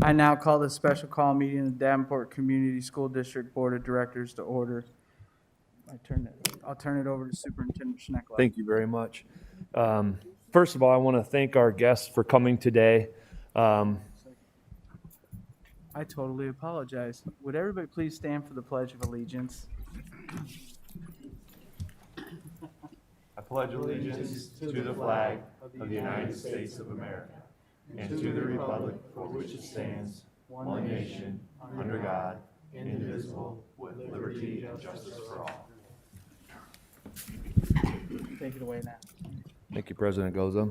I now call the special call meeting of the Davenport Community School District Board of Directors to order. I'll turn it over to Superintendent Schneckler. Thank you very much. First of all, I want to thank our guests for coming today. I totally apologize. Would everybody please stand for the Pledge of Allegiance? I pledge allegiance to the flag of the United States of America and to the republic for which it stands, one nation, under God, indivisible, with liberty and justice for all. Take it away now. Thank you, President Goza.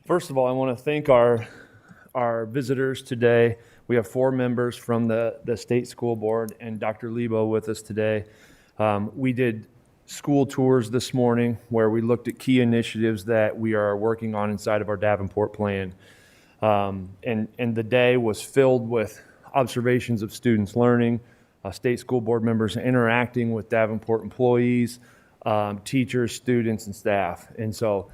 First of all, I want to thank our visitors today. We have 4 members from the state school board and Dr. Lebo with us today. We did school tours this morning where we looked at key initiatives that we are working on inside of our Davenport plan. And the day was filled with observations of students learning, state school board members interacting with Davenport employees, teachers, students, and staff. And so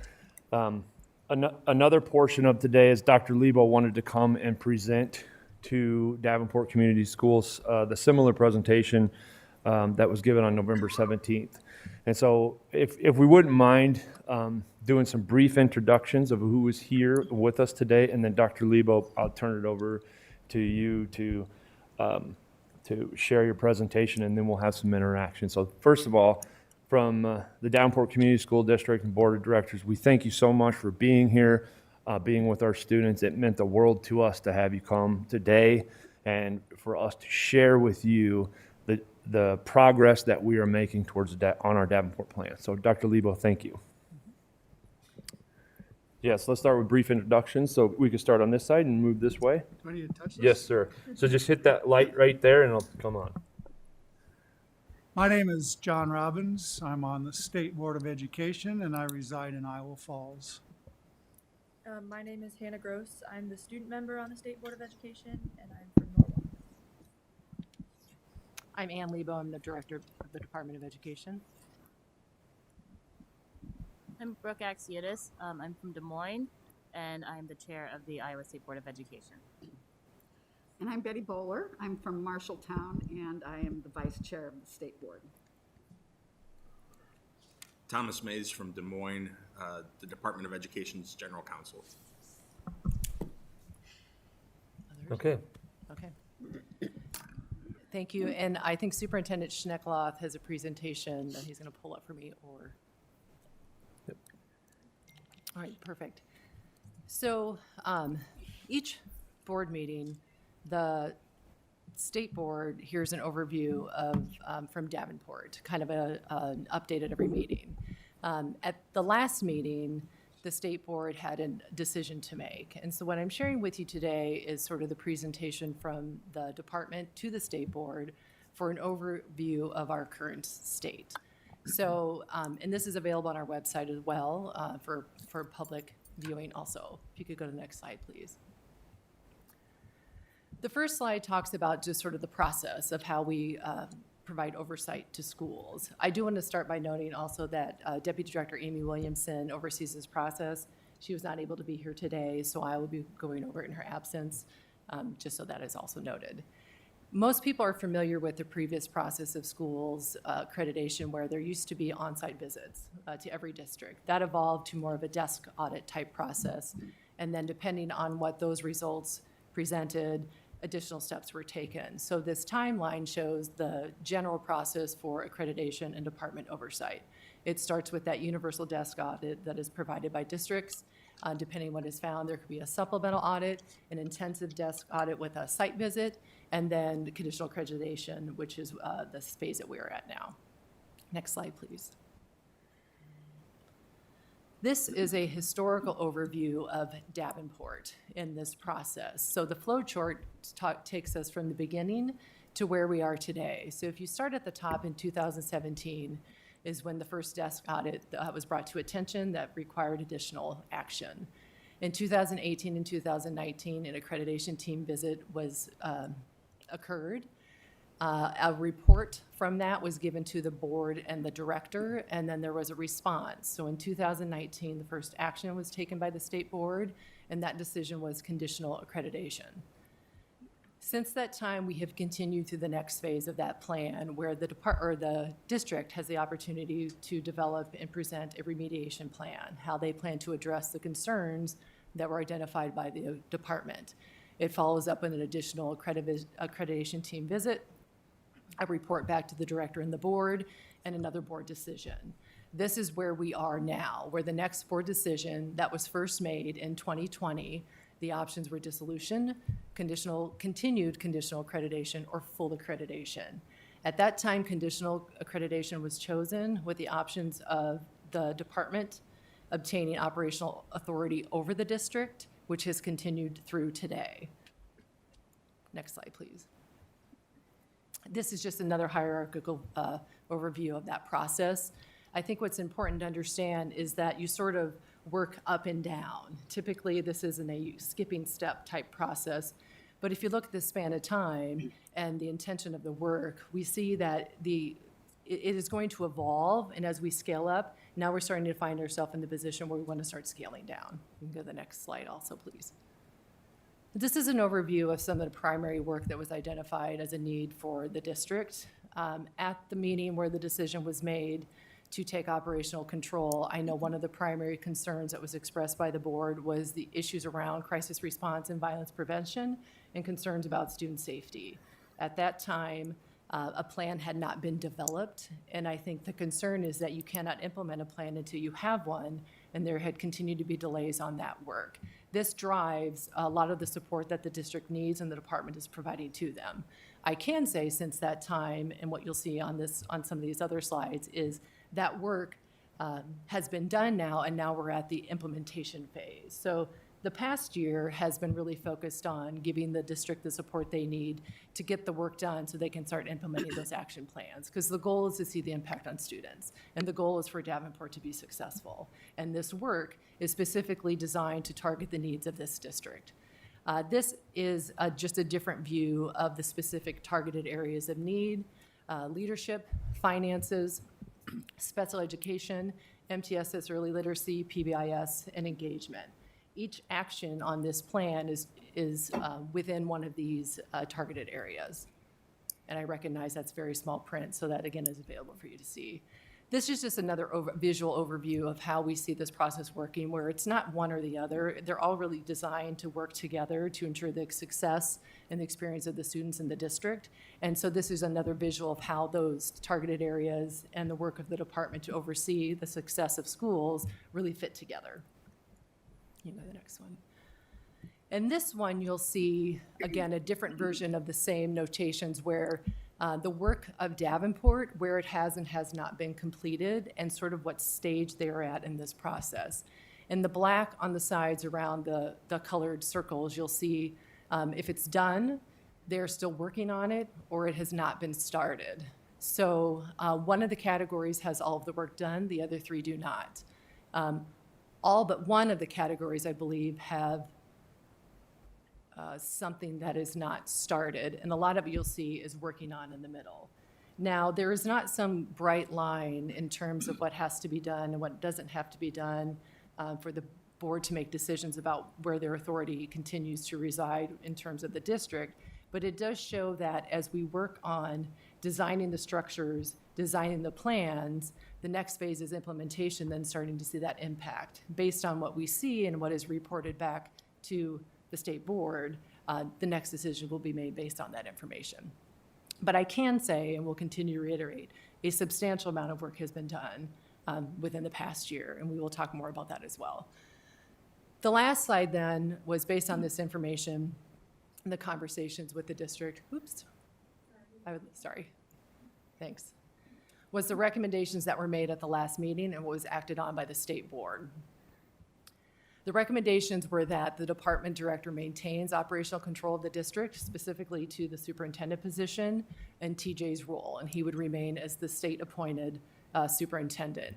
another portion of today is Dr. Lebo wanted to come and present to Davenport Community Schools the similar presentation that was given on November 17th. And so if we wouldn't mind doing some brief introductions of who is here with us today, and then Dr. Lebo, I'll turn it over to you to share your presentation, and then we'll have some interaction. So first of all, from the Davenport Community School District and Board of Directors, we thank you so much for being here, being with our students. It meant the world to us to have you come today and for us to share with you the progress that we are making towards on our Davenport plan. So Dr. Lebo, thank you. Yes, let's start with brief introductions. So we can start on this side and move this way. Do I need to touch this? Yes, sir. So just hit that light right there and it'll come on. My name is John Robbins. I'm on the State Board of Education and I reside in Iowa Falls. My name is Hannah Gross. I'm the student member on the State Board of Education and I'm from Norwalk. I'm Ann Lebo. I'm the director of the Department of Education. I'm Brooke Axiotis. I'm from Des Moines, and I'm the chair of the Iowa State Board of Education. And I'm Betty Bowler. I'm from Marshalltown, and I am the vice chair of the state board. Thomas Mays from Des Moines, the Department of Education's general counsel. Okay. Okay. Thank you. And I think Superintendent Schneckloth has a presentation that he's going to pull up for me. Yep. All right, perfect. So each board meeting, the state board hears an overview of from Davenport, kind of an update at every meeting. At the last meeting, the state board had a decision to make. And so what I'm sharing with you today is sort of the presentation from the department to the state board for an overview of our current state. So, and this is available on our website as well for public viewing also. If you could go to the next slide, please. The first slide talks about just sort of the process of how we provide oversight to schools. I do want to start by noting also that Deputy Director Amy Williamson oversees this process. She was not able to be here today, so I will be going over it in her absence, just so that is also noted. Most people are familiar with the previous process of schools accreditation, where there used to be on-site visits to every district. That evolved to more of a desk audit type process, and then depending on what those results presented, additional steps were taken. So this timeline shows the general process for accreditation and department oversight. It starts with that universal desk audit that is provided by districts. Depending on what is found, there could be a supplemental audit, an intensive desk audit with a site visit, and then conditional accreditation, which is the phase that we are at now. Next slide, please. This is a historical overview of Davenport in this process. So the flow chart takes us from the beginning to where we are today. So if you start at the top in 2017 is when the first desk audit was brought to attention that required additional action. In 2018 and 2019, an accreditation team visit was occurred. A report from that was given to the board and the director, and then there was a response. So in 2019, the first action was taken by the state board, and that decision was conditional accreditation. Since that time, we have continued through the next phase of that plan, where the district has the opportunity to develop and present a remediation plan, how they plan to address the concerns that were identified by the department. It follows up with an additional accreditation team visit, a report back to the director and the board, and another board decision. This is where we are now, where the next board decision that was first made in 2020, the options were dissolution, continued conditional accreditation, or full accreditation. At that time, conditional accreditation was chosen with the options of the department obtaining operational authority over the district, which has continued through today. Next slide, please. This is just another hierarchical overview of that process. I think what's important to understand is that you sort of work up and down. Typically, this isn't a skipping step type process, but if you look at the span of time and the intention of the work, we see that it is going to evolve, and as we scale up, now we're starting to find ourselves in the position where we want to start scaling down. You can go to the next slide also, please. This is an overview of some of the primary work that was identified as a need for the district. At the meeting where the decision was made to take operational control, I know one of the primary concerns that was expressed by the board was the issues around crisis response and violence prevention and concerns about student safety. At that time, a plan had not been developed, and I think the concern is that you cannot implement a plan until you have one, and there had continued to be delays on that work. This drives a lot of the support that the district needs and the department is providing to them. I can say since that time, and what you'll see on some of these other slides, is that work has been done now, and now we're at the implementation phase. So the past year has been really focused on giving the district the support they need to get the work done so they can start implementing those action plans, because the goal is to see the impact on students, and the goal is for Davenport to be successful. And this work is specifically designed to target the needs of this district. This is just a different view of the specific targeted areas of need: leadership, finances, special education, MTSS early literacy, PBIS, and engagement. Each action on this plan is within one of these targeted areas. And I recognize that's very small print, so that again is available for you to see. This is just another visual overview of how we see this process working, where it's not one or the other. They're all really designed to work together to ensure the success and the experience of the students in the district. And so this is another visual of how those targeted areas and the work of the department to oversee the success of schools really fit together. You can go to the next one. And this one, you'll see, again, a different version of the same notations where the work of Davenport, where it has and has not been completed, and sort of what stage they're at in this process. In the black on the sides around the colored circles, you'll see if it's done, they're still working on it, or it has not been started. So one of the categories has all of the work done, the other three do not. All but one of the categories, I believe, have something that is not started, and a lot of it you'll see is working on in the middle. Now, there is not some bright line in terms of what has to be done and what doesn't have to be done for the board to make decisions about where their authority continues to reside in terms of the district, but it does show that as we work on designing the structures, designing the plans, the next phase is implementation, then starting to see that impact. Based on what we see and what is reported back to the state board, the next decision will be made based on that information. But I can say, and will continue to reiterate, a substantial amount of work has been done within the past year, and we will talk more about that as well. The last slide then was based on this information and the conversations with the district. Oops, sorry, thanks. Was the recommendations that were made at the last meeting and what was acted on by the state board. The recommendations were that the department director maintains operational control of the district, specifically to the superintendent position and TJ's role, and he would remain as the state-appointed superintendent.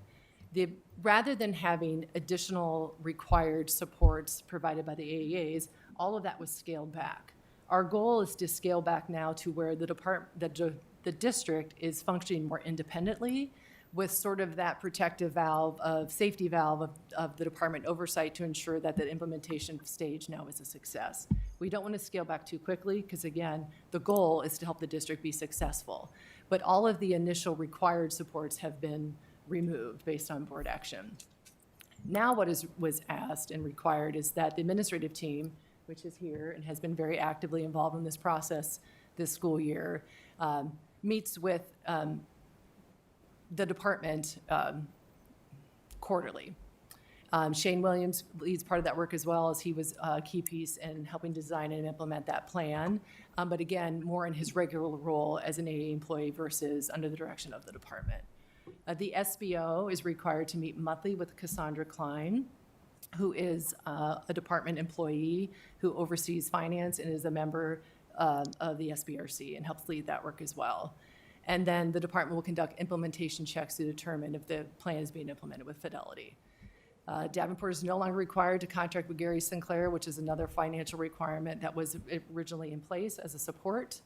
Rather than having additional required supports provided by the AEAs, all of that was scaled back. Our goal is to scale back now to where the district is functioning more independently, with sort of that protective valve of safety valve of the department oversight to ensure that the implementation stage now is a success. We don't want to scale back too quickly because, again, the goal is to help the district be successful. But all of the initial required supports have been removed based on board action. Now was asked and required is that the administrative team, which is here and has been very actively involved in this process this school year, meets with the department quarterly. Shane Williams leads part of that work as well, as he was a key piece in helping design and implement that plan. But again, more in his regular role as an AA employee versus under the direction of the department. The SBO is required to meet monthly with Cassandra Klein, who is a department employee who oversees finance and is a member of the SBRC and helps lead that work as well. And then the department will conduct implementation checks to determine if the plan is being implemented with fidelity. Davenport is no longer required to contract with Gary Sinclair, which is another financial requirement that was originally in place as a support.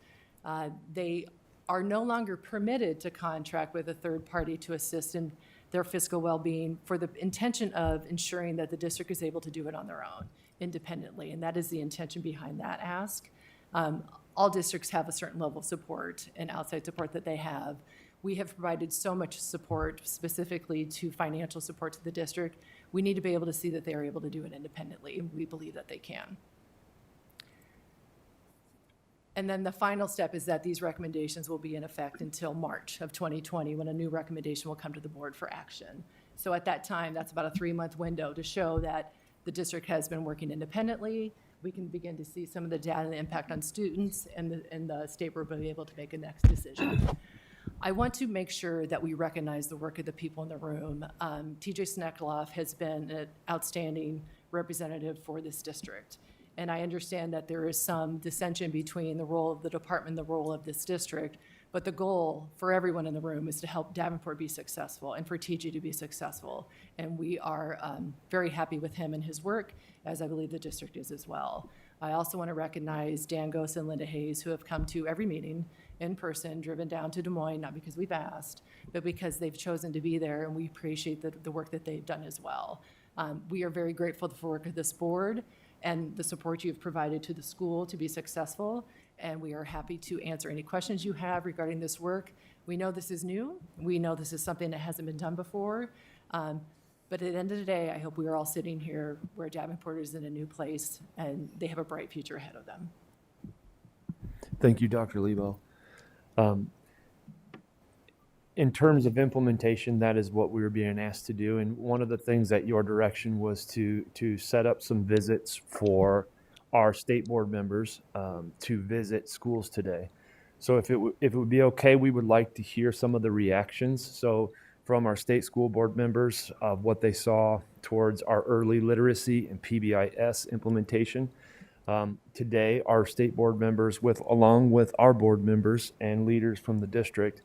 They are no longer permitted to contract with a third party to assist in their fiscal well-being for the intention of ensuring that the district is able to do it on their own independently, and that is the intention behind that ask. All districts have a certain level of support and outside support that they have. We have provided so much support specifically to financial support to the district. We need to be able to see that they are able to do it independently, and we believe that they can. And then the final step is that these recommendations will be in effect until March of 2020, when a new recommendation will come to the board for action. So at that time, that's about a 3-month window to show that the district has been working independently. We can begin to see some of the data and the impact on students, and the state board will be able to make a next decision. I want to make sure that we recognize the work of the people in the room. TJ Snekloff has been an outstanding representative for this district. And I understand that there is some dissension between the role of the department and the role of this district, but the goal for everyone in the room is to help Davenport be successful and for TJ to be successful. And we are very happy with him and his work, as I believe the district is as well. I also want to recognize Dan Gose and Linda Hayes, who have come to every meeting in person, driven down to Des Moines, not because we've asked, but because they've chosen to be there, and we appreciate the work that they've done as well. We are very grateful for the work of this board and the support you've provided to the school to be successful, and we are happy to answer any questions you have regarding this work. We know this is new. We know this is something that hasn't been done before. But at the end of the day, I hope we are all sitting here where Davenport is in a new place and they have a bright future ahead of them. Thank you, Dr. Lebo. In terms of implementation, that is what we were being asked to do. And one of the things at your direction was to set up some visits for our state board members to visit schools today. So if it would be okay, we would like to hear some of the reactions. So from our state school board members of what they saw towards our early literacy and PBIS implementation. Today, our state board members, along with our board members and leaders from the district,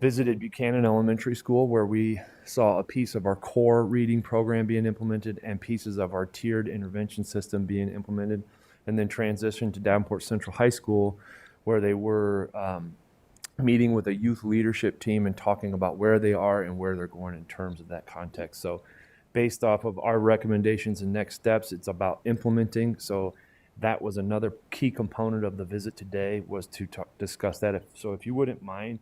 visited Buchanan Elementary School, where we saw a piece of our core reading program being implemented and pieces of our tiered intervention system being implemented, and then transitioned to Davenport Central High School, where they were meeting with a youth leadership team and talking about where they are and where they're going in terms of that context. So based off of our recommendations and next steps, it's about implementing. So that was another key component of the visit today, was to discuss that. So if you wouldn't mind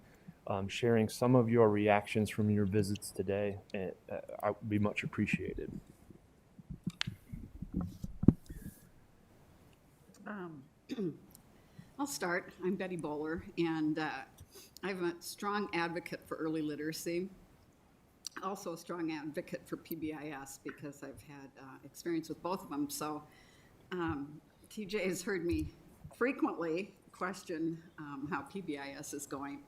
sharing some of your reactions from your visits today, I would be much appreciated. I'll start. I'm Betty Bowler, and I'm a strong advocate for early literacy. Also a strong advocate for PBIS because I've had experience with both of them. So TJ has heard me frequently question how PBIS is going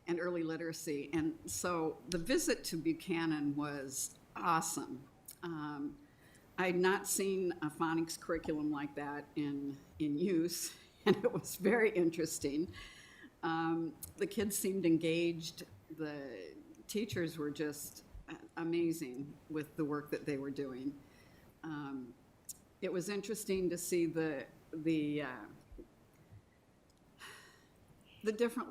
and early literacy. And so the visit to Buchanan was awesome. I had not seen a phonics curriculum like that in use, and it was very interesting. The kids seemed engaged. The teachers were just amazing with the work that they were doing. It was interesting to see the different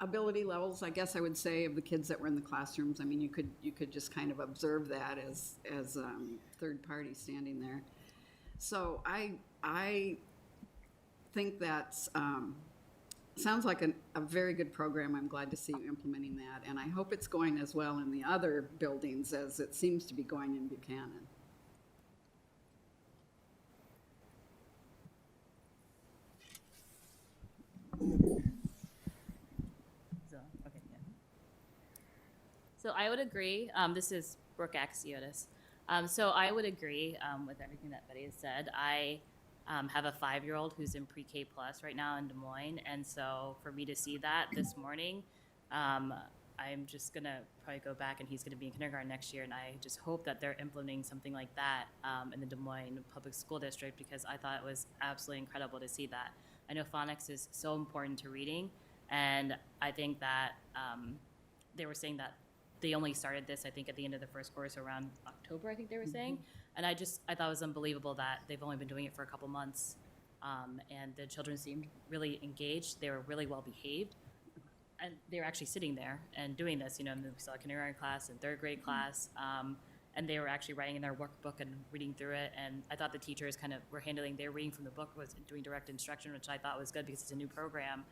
ability levels, I guess I would say, of the kids that were in the classrooms. I mean, you could just kind of observe that as third party standing there. So I think that's, sounds like a very good program. I'm glad to see you implementing that. And I hope it's going as well in the other buildings as it seems to be going in Buchanan. So, okay, yeah. So I would agree. This is Brooke Axiotis. So I would agree with everything that Betty has said. I have a 5-year-old who's in pre-K plus right now in Des Moines, and so for me to see that this morning, I'm just gonna probably go back, and he's gonna be in kindergarten next year, and I just hope that they're implementing something like that in the Des Moines Public School District, because I thought it was absolutely incredible to see that. I know phonics is so important to reading, and I think that they were saying that they only started this, I think, at the end of the first course around October, I think they were saying. And I thought it was unbelievable that they've only been doing it for a couple months. And the children seemed really engaged. They were really well behaved. And they were actually sitting there and doing this, you know, we saw a kindergarten class and third grade class. And they were actually writing in their workbook and reading through it. And I thought the teachers kind of were handling their reading from the book, was doing direct instruction, which I thought was good because it's a new program.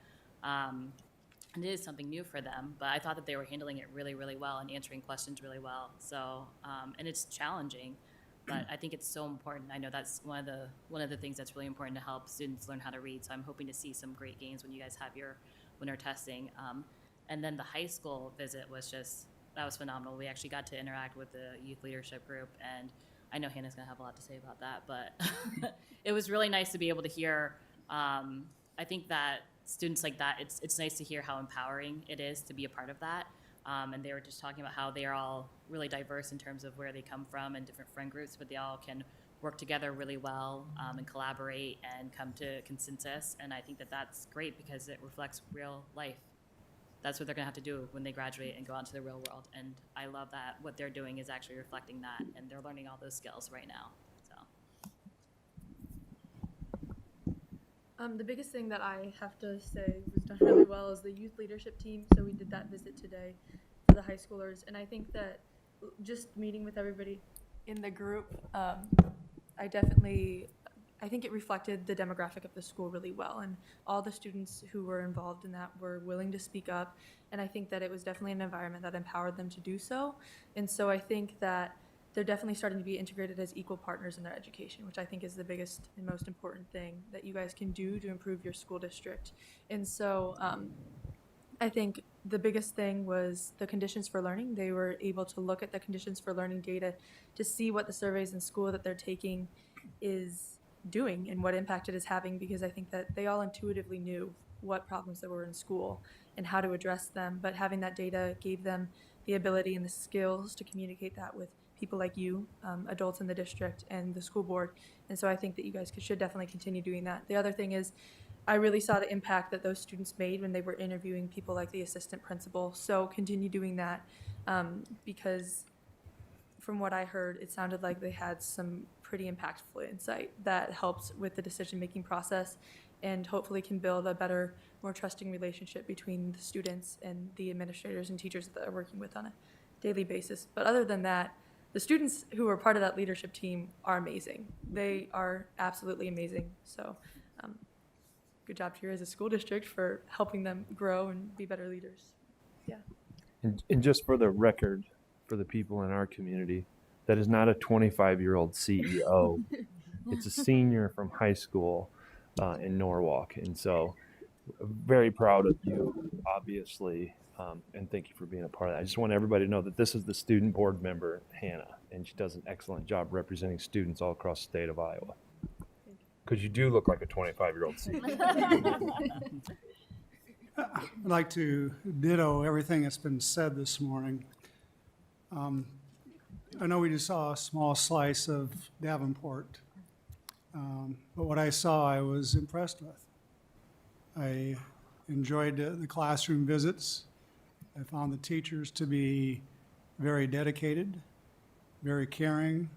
And it is something new for them, but I thought that they were handling it really, really well and answering questions really well. So, and it's challenging, but I think it's so important. I know that's one of the things that's really important to help students learn how to read. So I'm hoping to see some great gains when you guys have your winter testing. And then the high school visit was that was phenomenal. We actually got to interact with the youth leadership group, and I know Hannah's gonna have a lot to say about that, but it was really nice to be able to hear. I think that students like that, it's nice to hear how empowering it is to be a part of that. And they were just talking about how they are all really diverse in terms of where they come from and different friend groups, but they all can work together really well and collaborate and come to consensus. And I think that that's great because it reflects real life. That's what they're gonna have to do when they graduate and go out into the real world. And I love that what they're doing is actually reflecting that, and they're learning all those skills right now. So. The biggest thing that I have to say was done really well is the youth leadership team. So we did that visit today for the high schoolers, and I think that just meeting with everybody in the group, I think it reflected the demographic of the school really well, and all the students who were involved in that were willing to speak up, and I think that it was definitely an environment that empowered them to do so. And so I think that they're definitely starting to be integrated as equal partners in their education, which I think is the biggest and most important thing that you guys can do to improve your school district. And so I think the biggest thing was the conditions for learning. They were able to look at the conditions for learning data to see what the surveys in school that they're taking is doing and what impact it is having, because I think that they all intuitively knew what problems there were in school and how to address them, but having that data gave them the ability and the skills to communicate that with people like you, adults in the district and the school board. And so I think that you guys should definitely continue doing that. The other thing is I really saw the impact that those students made when they were interviewing people like the assistant principal. So continue doing that because from what I heard, it sounded like they had some pretty impactful insight that helped with the decision-making process and hopefully can build a better, more trusting relationship between the students and the administrators and teachers that they're working with on a daily basis. But other than that, the students who are part of that leadership team are amazing. They are absolutely amazing. So good job here as a school district for helping them grow and be better leaders. Yeah. And just for the record, for the people in our community, that is not a 25-year-old CEO. It's a senior from high school in Norwalk. And so very proud of you, obviously, and thank you for being a part of that. I just want everybody to know that this is the student board member, Hannah, and she does an excellent job representing students all across the state of Iowa. Because you do look like a 25-year-old CEO. I'd like to ditto everything that's been said this morning. I know we just saw a small slice of Davenport, but what I saw I was impressed with. I enjoyed the classroom visits. I found the teachers to be very dedicated, very caring.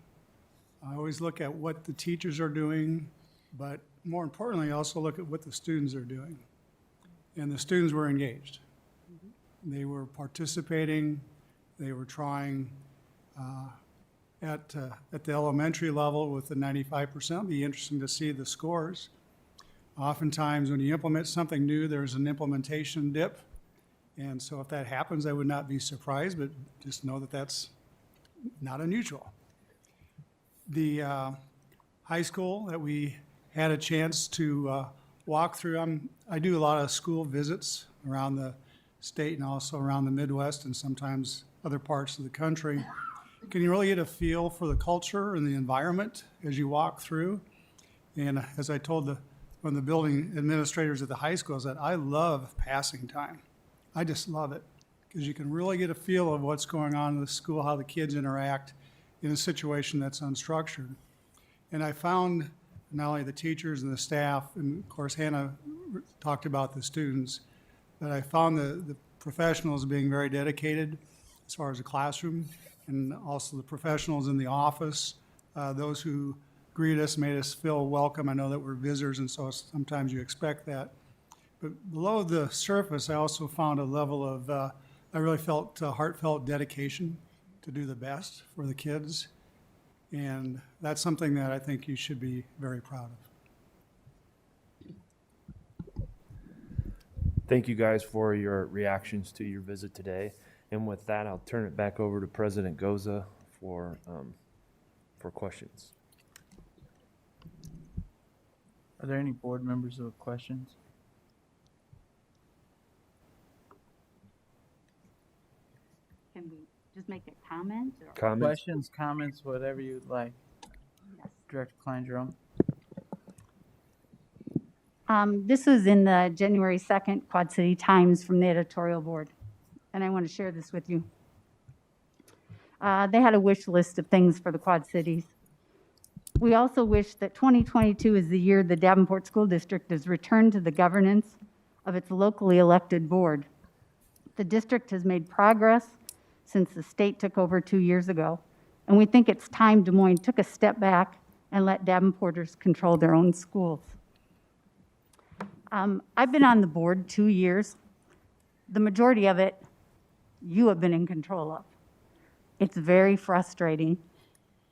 I always look at what the teachers are doing, but more importantly, I also look at what the students are doing. And the students were engaged. They were participating. They were trying at the elementary level with the 95%. It'd be interesting to see the scores. Oftentimes, when you implement something new, there's an implementation dip. And so if that happens, I would not be surprised, but just know that that's not unusual. The high school that we had a chance to walk through, I do a lot of school visits around the state and also around the Midwest and sometimes other parts of the country. Can you really get a feel for the culture and the environment as you walk through? And as I told one of the building administrators at the high school, is that I love passing time. I just love it because you can really get a feel of what's going on in the school, how the kids interact in a situation that's unstructured. And I found not only the teachers and the staff, and of course Hannah talked about the students, but I found the professionals being very dedicated as far as the classroom, and also the professionals in the office, those who greeted us, made us feel welcome. I know that we're visitors, and so sometimes you expect that. But below the surface, I also found a level of, I really felt heartfelt dedication to do the best for the kids. And that's something that I think you should be very proud of. Thank you guys for your reactions to your visit today. And with that, I'll turn it back over to President Goza for questions. Are there any board members with questions? Can we just make a comment? Or? Comments? Questions, comments, whatever you'd like. Yes. Director Klein-Jerome. This was in the January 2nd Quad City Times from the editorial board, and I want to share this with you. They had a wish list of things for the Quad Cities. We also wish that 2022 is the year the Davenport School District is returned to the governance of its locally elected board. The district has made progress since the state took over 2 years ago, and we think it's time Des Moines took a step back and let Davenporters control their own schools. I've been on the board 2 years. The majority of it, you have been in control of. It's very frustrating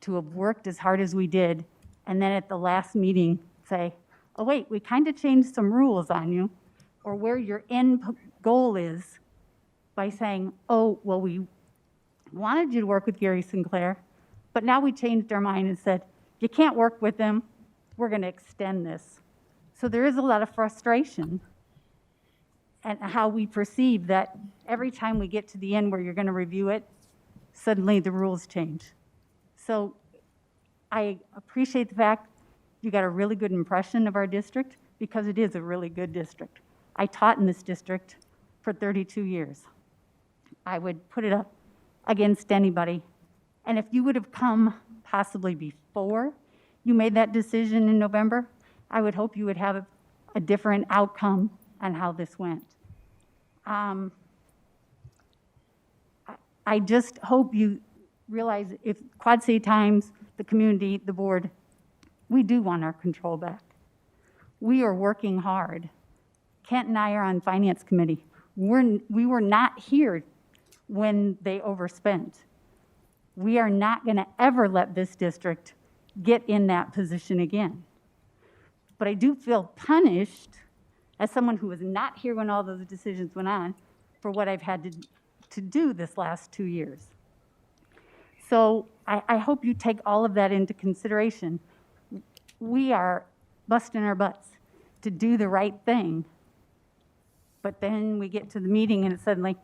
to have worked as hard as we did, and then at the last meeting say, oh wait, we kind of changed some rules on you, or where your end goal is by saying, oh, well, we wanted you to work with Gary Sinclair, but now we changed our mind and said, you can't work with them, we're going to extend this. So there is a lot of frustration and how we perceive that every time we get to the end where you're going to review it, suddenly the rules change. So I appreciate the fact you got a really good impression of our district because it is a really good district. I taught in this district for 32 years. I would put it up against anybody. And if you would have come possibly before you made that decision in November, I would hope you would have a different outcome on how this went. I just hope you realize if Quad City Times, the community, the board, we do want our control back. We are working hard. Kent and I are on Finance Committee. We were not here when they overspent. We are not going to ever let this district get in that position again. But I do feel punished as someone who was not here when all those decisions went on for what I've had to do this last 2 years. So I hope you take all of that into consideration. We are busting our butts to do the right thing. But then we get to the meeting and it's suddenly,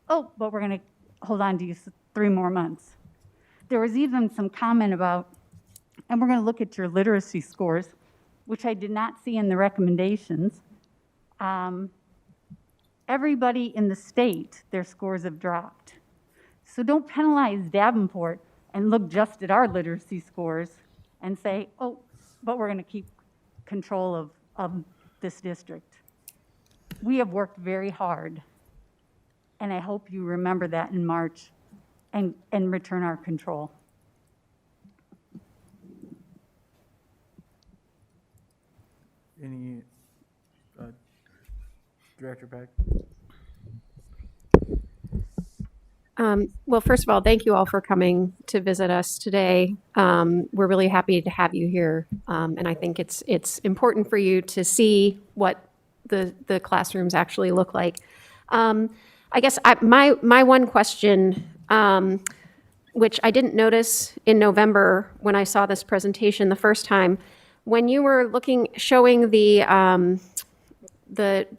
oh, but we're going to hold on to you 3 more months. There was even some comment about, and we're going to look at your literacy scores, which I did not see in the recommendations. Everybody in the state, their scores have dropped. So don't penalize Davenport and look just at our literacy scores and say, oh, but we're going to keep control of this district. We have worked very hard, and I hope you remember that in March and return our control. Any, Director Peck? Well, first of all, thank you all for coming to visit us today. We're really happy to have you here, and I think it's important for you to see what the classrooms actually look like. I guess my one question, which I didn't notice in November when I saw this presentation the first time, when you were showing the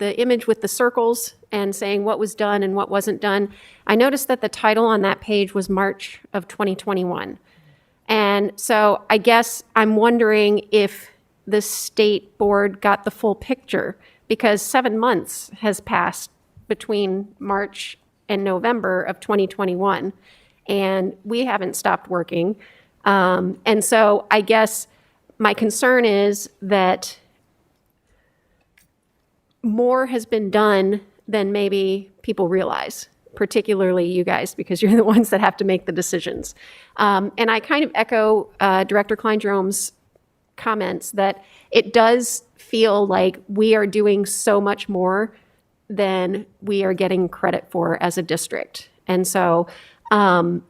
image with the circles and saying what was done and what wasn't done, I noticed that the title on that page was March of 2021. And so I guess I'm wondering if the state board got the full picture, because 7 months has passed between March and November of 2021, and we haven't stopped working. And so I guess my concern is that more has been done than maybe people realize, particularly you guys, because you're the ones that have to make the decisions. And I kind of echo Director Klein-Jerome's comments that it does feel like we are doing so much more than we are getting credit for as a district. And so I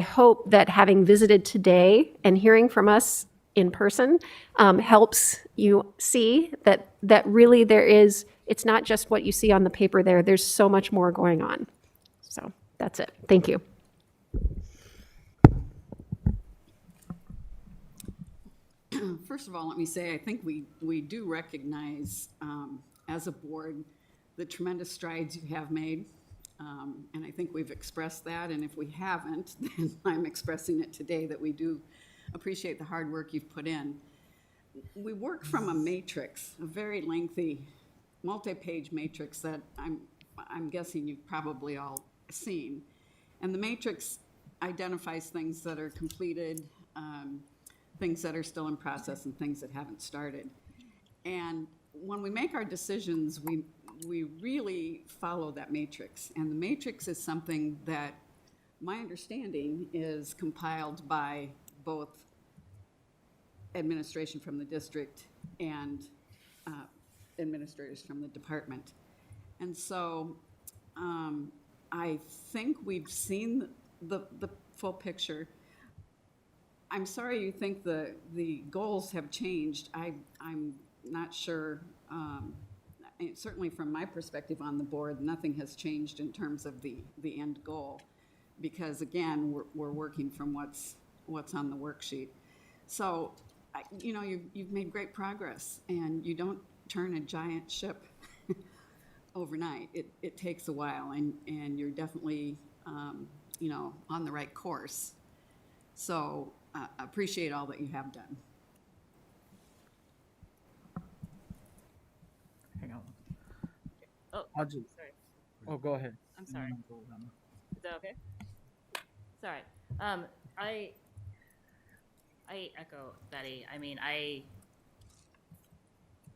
hope that having visited today and hearing from us in person helps you see that really it's not just what you see on the paper there. There's so much more going on. So that's it. Thank you. First of all, let me say, I think we do recognize as a board the tremendous strides you have made. And I think we've expressed that. And if we haven't, then I'm expressing it today that we do appreciate the hard work you've put in. We work from a matrix, a very lengthy, multi-page matrix that I'm guessing you've probably all seen. And the matrix identifies things that are completed, things that are still in process, and things that haven't started. And when we make our decisions, we really follow that matrix. And the matrix is something that my understanding is compiled by both administration from the district and administrators from the department. And so I think we've seen the full picture. I'm sorry you think the goals have changed. I'm not sure. Certainly from my perspective on the board, nothing has changed in terms of the end goal, because again, we're working from what's on the worksheet. So, you've made great progress, and you don't turn a giant ship overnight. It takes a while, and you're definitely, on the right course. So, appreciate all that you have done. Hang on. Oh, I'll just, sorry. oh, go ahead. I'm sorry. Is that okay? Sorry. I echo Betty. I mean,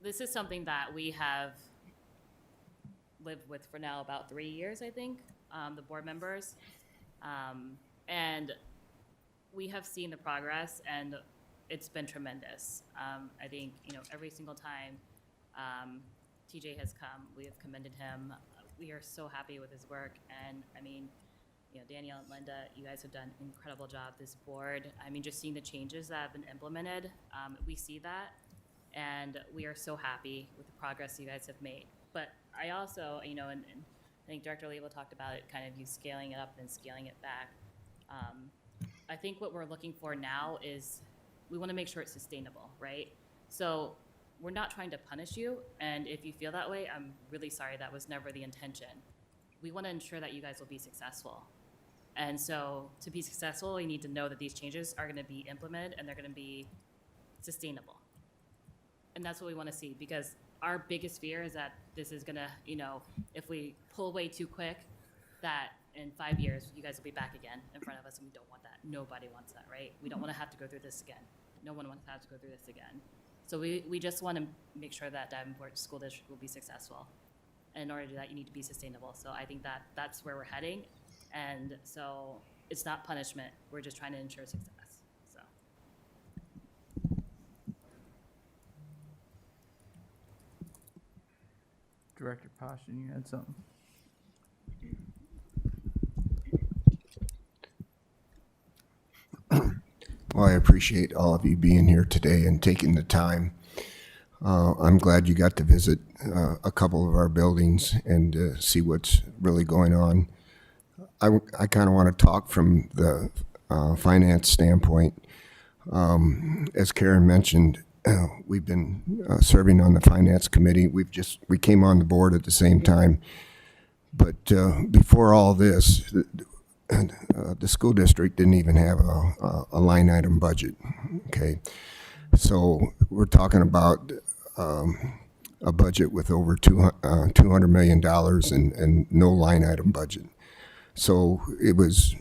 this is something that we have lived with for now about 3 years, I think, the board members. And we have seen the progress, and it's been tremendous. I think, every single time TJ has come, we have commended him. We are so happy with his work. And I mean, Danielle and Linda, you guys have done an incredible job, this board. I mean, just seeing the changes that have been implemented, we see that. And we are so happy with the progress you guys have made. But I also, and I think Director Lebo talked about it, kind of you scaling it up and scaling it back. I think what we're looking for now is we want to make sure it's sustainable, right? So we're not trying to punish you, and if you feel that way, I'm really sorry. That was never the intention. We want to ensure that you guys will be successful. And so to be successful, we need to know that these changes are going to be implemented and they're going to be sustainable. And that's what we want to see, because our biggest fear is that this is going to, if we pull away too quick, that in 5 years, you guys will be back again in front of us, and we don't want that. Nobody wants that, right? We don't want to have to go through this again. No one wants to have to go through this again. So we just want to make sure that Davenport School District will be successful. And in order to do that, you need to be sustainable. So I think that's where we're heading. And so it's not punishment. We're just trying to ensure success. So. Director Poston, you had something? Well, I appreciate all of you being here today and taking the time. I'm glad you got to visit a couple of our buildings and see what's really going on. I kind of want to talk from the finance standpoint. As Karen mentioned, we've been serving on the finance committee. We came on the board at the same time. But before all this, the school district didn't even have a line item budget, okay? So we're talking about a budget with over $200 million and no line item budget. So it was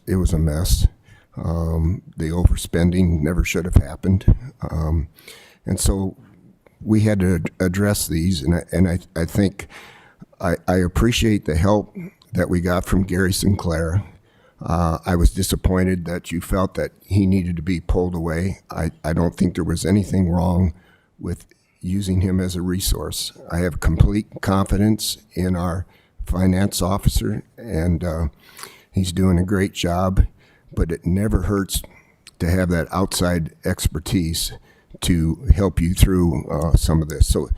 a mess. The overspending never should have happened. And so we had to address these, and I think I appreciate the help that we got from Gary Sinclair. I was disappointed that you felt that he needed to be pulled away. I don't think there was anything wrong with using him as a resource. I have complete confidence in our finance officer, and he's doing a great job, but it never hurts to have that outside expertise to help you through some of this. So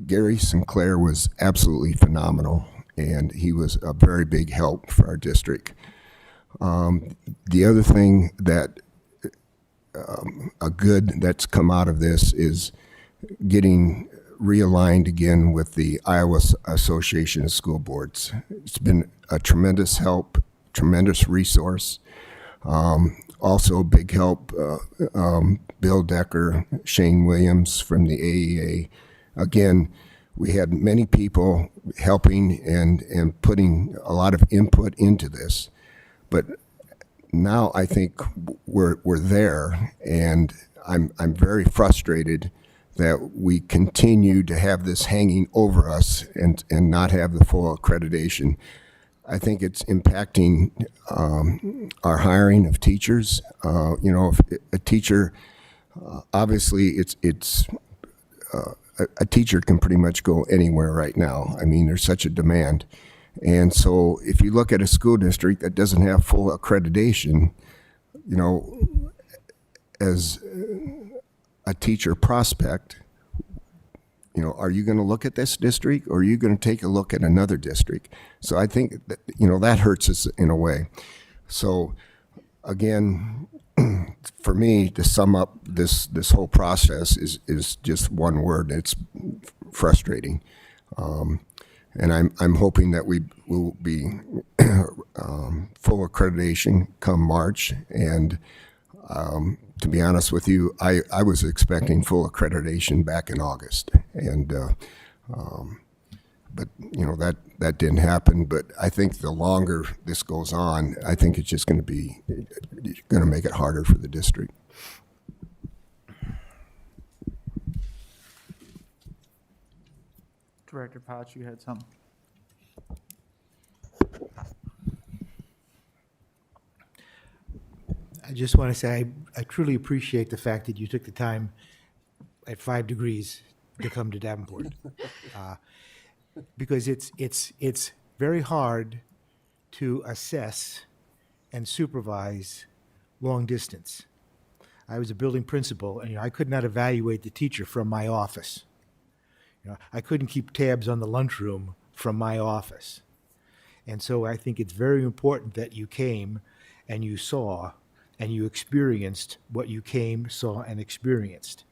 Gary Sinclair was absolutely phenomenal, and he was a very big help for our district. The other thing that a good that's come out of this is getting realigned again with the Iowa Association of School Boards. It's been a tremendous help, tremendous resource. Also a big help, Bill Decker, Shane Williams from the AEA. Again, we had many people helping and putting a lot of input into this, but now I think we're there, and I'm very frustrated that we continue to have this hanging over us and not have the full accreditation. I think it's impacting our hiring of teachers. If a teacher, obviously, it's a teacher can pretty much go anywhere right now. I mean, there's such a demand. And so if you look at a school district that doesn't have full accreditation, as a teacher prospect, are you going to look at this district, or are you going to take a look at another district? So I think that, that hurts us in a way. So again, for me, to sum up this whole process is just one word. It's frustrating. And I'm hoping that we will be full accreditation come March. And to be honest with you, I was expecting full accreditation back in August. And but that didn't happen. But I think the longer this goes on, I think it's just going to make it harder for the district. Director Potts, you had something. I just want to say I truly appreciate the fact that you took the time at 5 degrees to come to Davenport, because it's very hard to assess and supervise long distance. I was a building principal, and I could not evaluate the teacher from my office. I couldn't keep tabs on the lunchroom from my office. And so I think it's very important that you came and you saw and you experienced what you came, saw, and experienced,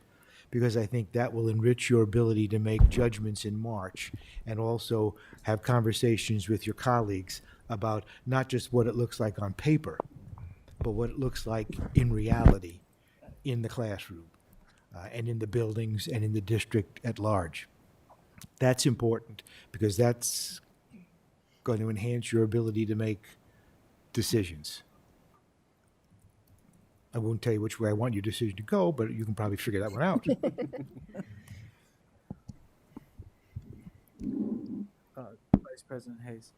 because I think that will enrich your ability to make judgments in March and also have conversations with your colleagues about not just what it looks like on paper, but what it looks like in reality in the classroom and in the buildings and in the district at large. That's important, because that's going to enhance your ability to make decisions. I won't tell you which way I want your decision to go, but you can probably figure that one out. Vice President Hayes.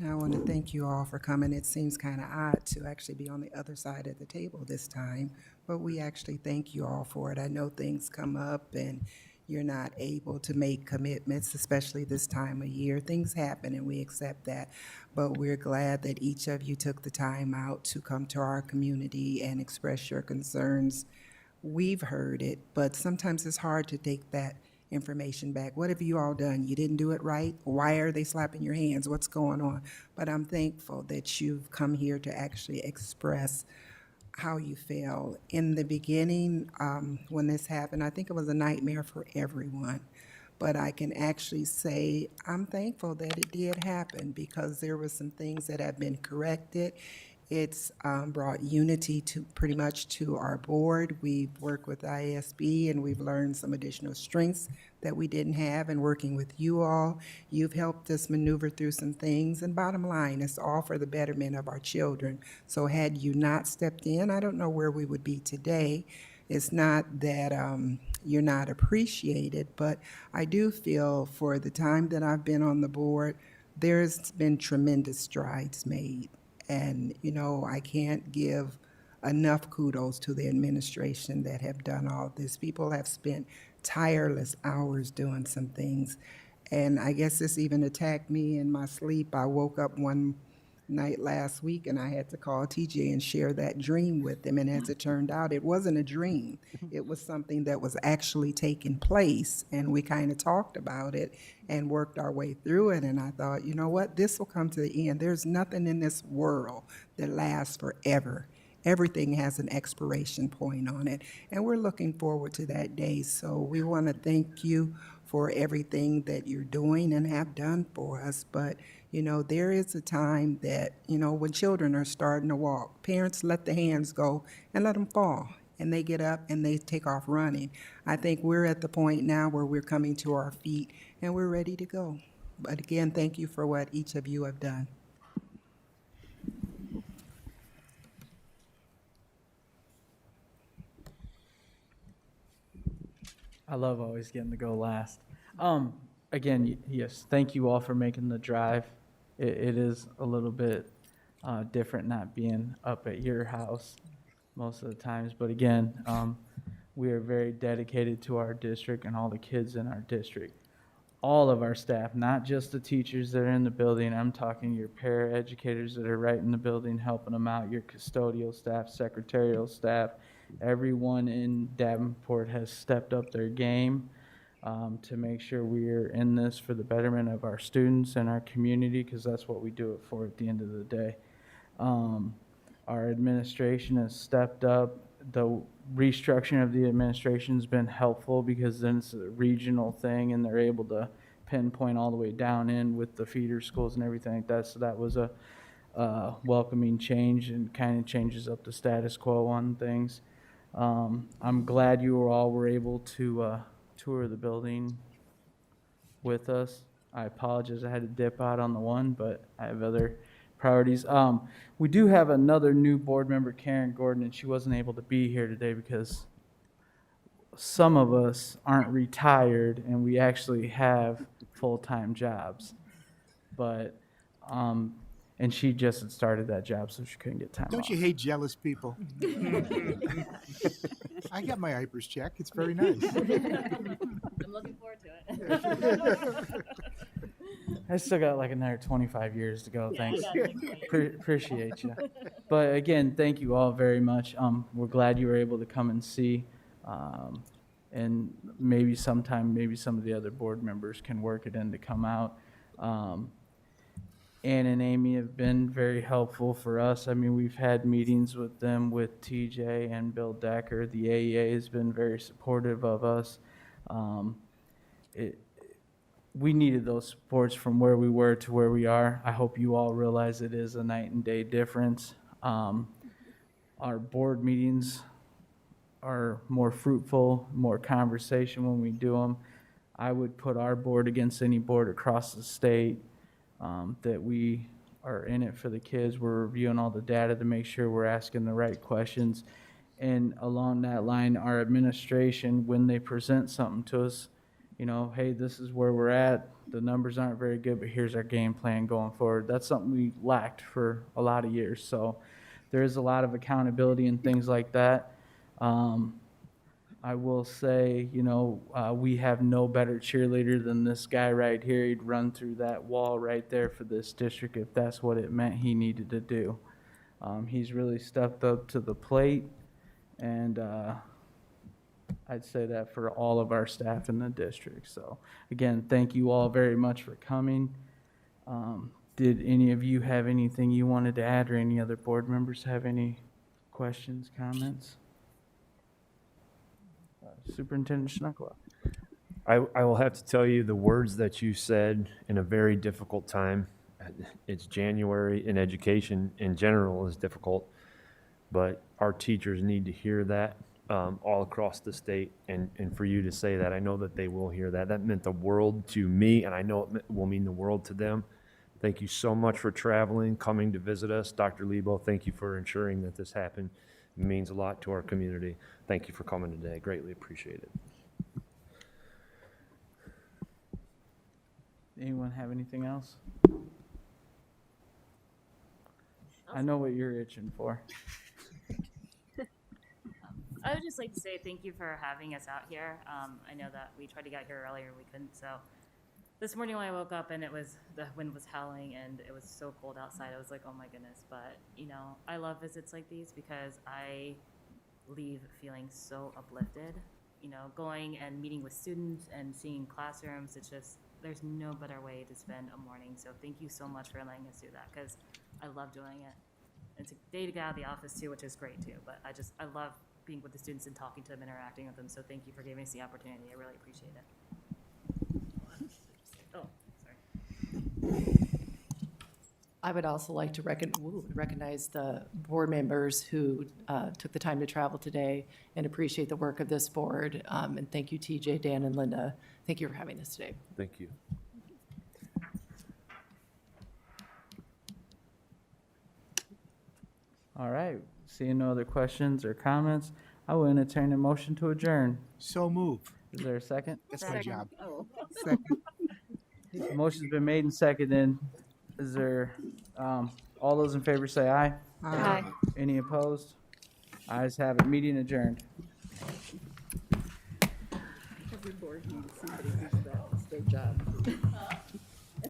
I want to thank you all for coming. It seems kind of odd to actually be on the other side of the table this time, but we actually thank you all for it. I know things come up and you're not able to make commitments, especially this time of year. Things happen and we accept that. But we're glad that each of you took the time out to come to our community and express your concerns. We've heard it, but sometimes it's hard to take that information back. What have you all done? You didn't do it right? Why are they slapping your hands? What's going on? But I'm thankful that you've come here to actually express how you feel. In the beginning, when this happened, I think it was a nightmare for everyone. But I can actually say I'm thankful that it did happen because there were some things that have been corrected. It's brought unity to pretty much to our board. We've worked with ISB and we've learned some additional strengths that we didn't have. And working with you all, you've helped us maneuver through some things. And bottom line, it's all for the betterment of our children. So had you not stepped in, I don't know where we would be today. It's not that you're not appreciated, but I do feel for the time that I've been on the board, there's been tremendous strides made. And, you know, I can't give enough kudos to the administration that have done all this. People have spent tireless hours doing some things. And I guess this even attacked me in my sleep. I woke up one night last week and I had to call TJ and share that dream with him. And as it turned out, it wasn't a dream. It was something that was actually taking place. And we kind of talked about it and worked our way through it. And I thought, you know what, this will come to the end. There's nothing in this world that lasts forever. Everything has an expiration point on it. And we're looking forward to that day. So we want to thank you for everything that you're doing and have done for us. But, you know, there is a time that, you know, when children are starting to walk, parents let the hands go and let them fall. And they get up and they take off running. I think we're at the point now where we're coming to our feet and we're ready to go. But again, thank you for what each of you have done. I love always getting to go last. Again, yes, thank you all for making the drive. It is a little bit different not being up at your house most of the times. But again, we are very dedicated to our district and all the kids in our district. All of our staff, not just the teachers that are in the building. I'm talking your paraeducators that are right in the building helping them out, your custodial staff, secretarial staff. Everyone in Davenport has stepped up their game to make sure we're in this for the betterment of our students and our community, because that's what we do it for at the end of the day. Our administration has stepped up. The restructuring of the administration has been helpful because then it's a regional thing and they're able to pinpoint all the way down in with the feeder schools and everything like that. So that was a welcoming change and kind of changes up the status quo on things. I'm glad you all were able to tour the building with us. I apologize, I had to dip out on the one, but I have other priorities. We do have another new board member, Karen Gordon, and she wasn't able to be here today because some of us aren't retired and we actually have full-time jobs. But, and she just had started that job, so she couldn't get time off. Don't you hate jealous people? I got my IPERS check. It's very nice. I'm looking forward to it. I still got like another 25 years to go. Yeah, Thanks. I got it. Appreciate you. But again, thank you all very much. We're glad you were able to come and see. And maybe sometime, maybe some of the other board members can work it in to come out. Ann and Amy have been very helpful for us. I mean, we've had meetings with them, with TJ and Bill Decker. The AEA has been very supportive of us. We needed those supports from where we were to where we are. I hope you all realize it is a night and day difference. Our board meetings are more fruitful, more conversation when we do them. I would put our board against any board across the state. That we are in it for the kids. We're reviewing all the data to make sure we're asking the right questions. And along that line, our administration, when they present something to us, you know, hey, this is where we're at. The numbers aren't very good, but here's our game plan going forward. That's something we lacked for a lot of years. So there is a lot of accountability and things like that. I will say, we have no better cheerleader than this guy right here. He'd run through that wall right there for this district if that's what it meant he needed to do. He's really stepped up to the plate, and I'd say that for all of our staff in the district. So, again, thank you all very much for coming. Did any of you have anything you wanted to add, or any other board members have any questions, comments? Superintendent Schnuckler. I will have to tell you, the words that you said in a very difficult time. It's January, and education in general is difficult, but our teachers need to hear that all across the state, and for you to say that, I know that they will hear that. That meant the world to me, and I know it will mean the world to them. Thank you so much for traveling, coming to visit us. Dr. Lebo, thank you for ensuring that this happened. It means a lot to our community. Thank you for coming today. Greatly appreciate it. Anyone have anything else? I know what you're itching for. I would just like to say thank you for having us out here. I know that we tried to get here earlier, we couldn't, so this morning when I woke up and the wind was howling and it was so cold outside, I was like, oh my goodness. But, I love visits like these because I leave feeling so uplifted. Going and meeting with students and seeing classrooms, it's just, there's no better way to spend a morning. So thank you so much for letting us do that, because I love doing it. It's a day to get out of the office too, which is great too, but I love being with the students and talking to them, interacting with them. So thank you for giving us the opportunity. I really appreciate it. Oh, sorry. I would also like to recognize the board members who took the time to travel today and appreciate the work of this board. And thank you, TJ, Dan, and Linda. Thank you for having us today. Thank you. All right. Seeing no other questions or comments, I will entertain a motion to adjourn. So move. Is there a second? That's my job. Second. Motion's been made and seconded. Is there, all those in favor say aye. Aye. Any opposed? Ayes have it. Meeting adjourned. Every board needs somebody who's that, it's their job.